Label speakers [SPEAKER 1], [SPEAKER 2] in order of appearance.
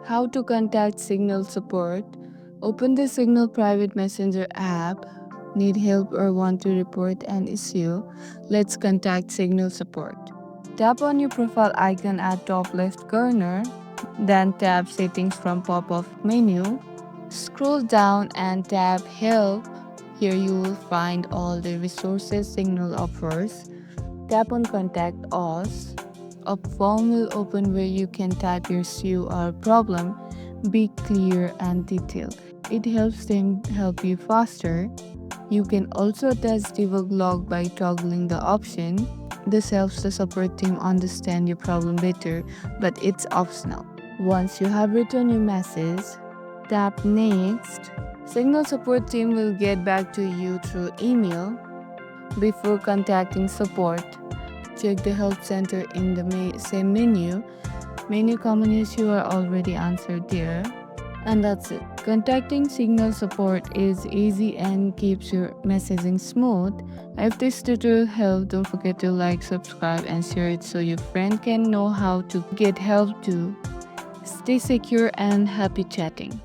[SPEAKER 1] How to contact Signal support. Open the Signal private messenger app. Need help or want to report an issue? Let's contact Signal support. Tap on your profile icon at top left corner, then tap settings from pop-up menu. Scroll down and tap help. Here you will find all the resources Signal offers. Tap on contact us. A form will open where you can type your issue or problem. Be clear and detailed. It helps them help you faster. You can also attach debug log by toggling the option. This helps the support team understand your problem better, but it's optional. Once you have written your message, tap next. Signal support team will get back to you through email. Before contacting support, check the help center in the same menu. Many common issues are already answered there. And that's it. Contacting Signal support is easy and keeps your messaging smooth. If this tutorial helped, don't forget to like, subscribe, and share it so your friend can know how to get help too. Stay secure and happy chatting.